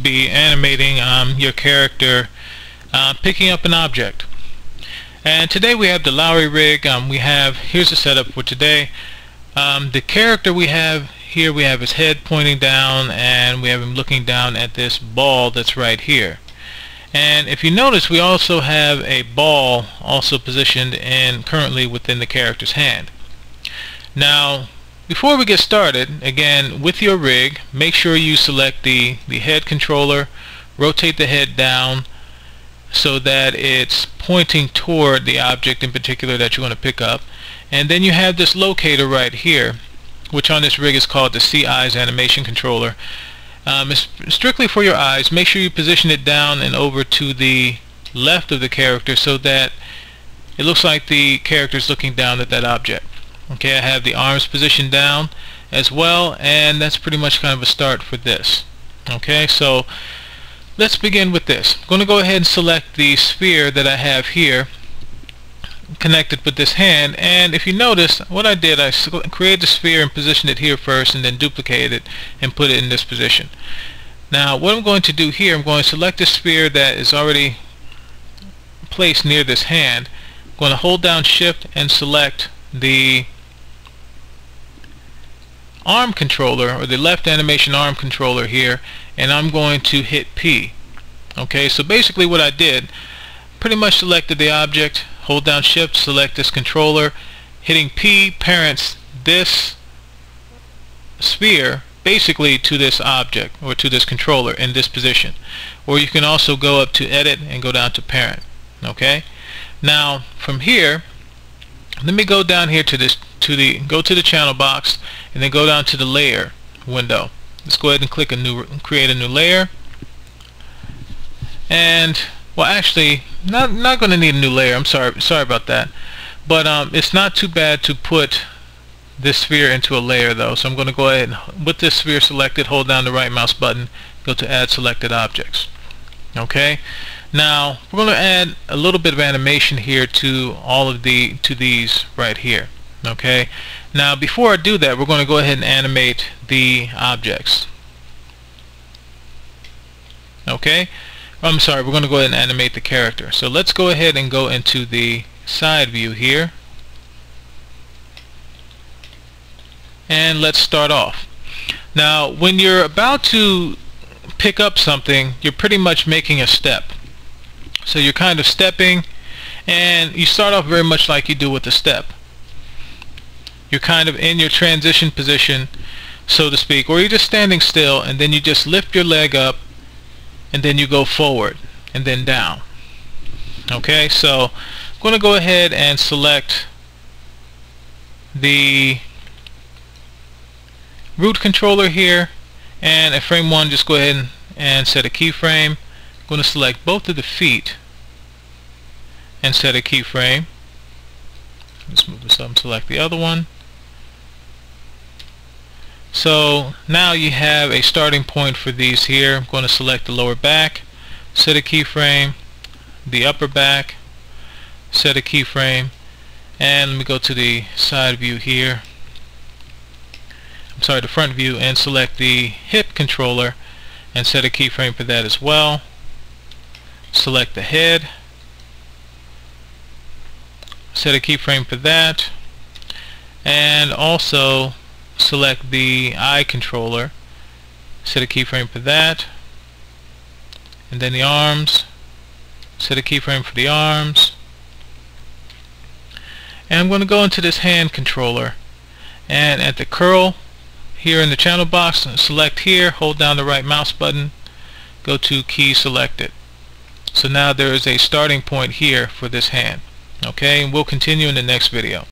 be animating your character picking up an object. And today we have the Lowry rig. Here's the setup for today. The character we have here, we have his head pointing down, and we have him looking down at this ball that's right here. And if you notice, we also have a ball also positioned currently within the character's hand. Now, before we get started, again, with your rig, make sure you select the head controller, rotate the head down so that it's pointing toward the object in particular that you want to pick up. And then you have this locator right here, which on this rig is called the See Eyes Animation Controller. It's strictly for your eyes. Make sure you position it down and over to the left of the character so that it looks like the character is looking down at that object. Okay, I have the arms positioned down as well, and that's pretty much kind of a start for this. Okay, so let's begin with this. I'm going to go ahead and select the sphere that I have here connected with this hand, and if you notice what I did, I created the sphere and positioned it here first and then duplicated it and put it in this position. Now what I'm going to do here, I'm going to select the sphere that is already placed near this hand. I'm going to hold down Shift and select the arm controller, or the left animation arm controller here, and I'm going to hit P. Okay, so basically what I did, pretty much selected the object, hold down Shift, select this controller, hitting P parents this sphere basically to this object or to this controller in this position. Or you can also go up to Edit and go down to Parent. Okay, now from here, let me go down here to go to the channel box and then go down to the layer window. Let's go ahead and create a new layer. And well, actually, not going to need a new layer. I'm sorry about that. But it's not too bad to put this sphere into a layer though. So I'm going to go ahead and, with this sphere selected, hold down the right mouse button, go to Add Selected Objects. Okay. Now we're going to add a little bit of animation here to these right here. Okay. Now before I do that, we're going to go ahead and animate the objects. Okay. I'm sorry, we're going to go ahead and animate the character. So let's go ahead and go into the side view here, and let's start off. Now when you're about to pick up something, you're pretty much making a step. So you're kind of stepping, and you start off very much like you do with a step. You're kind of in your transition position, so to speak, or you're just standing still, and then you just lift your leg up, and then you go forward and then down. Okay, so I'm going to go ahead and select the root controller here, and at frame 1 just go ahead and set a keyframe. I'm going to select both of the feet and set a keyframe. Let's move this up and select the other one. So now you have a starting point for these here. I'm going to select the lower back, set a keyframe, the upper back, set a keyframe, and let me go to the side view here. I'm sorry, the front view, and select the hip controller and set a keyframe for that as well. Select the head, set a keyframe for that, and also select the eye controller, set a keyframe for that, and then the arms, set a keyframe for the arms, and I'm going to go into this hand controller, and at the curl here in the channel box, select here, hold down the right mouse button, go to key selected. So now there is a starting point here for this hand. Okay, and we'll continue in the next video.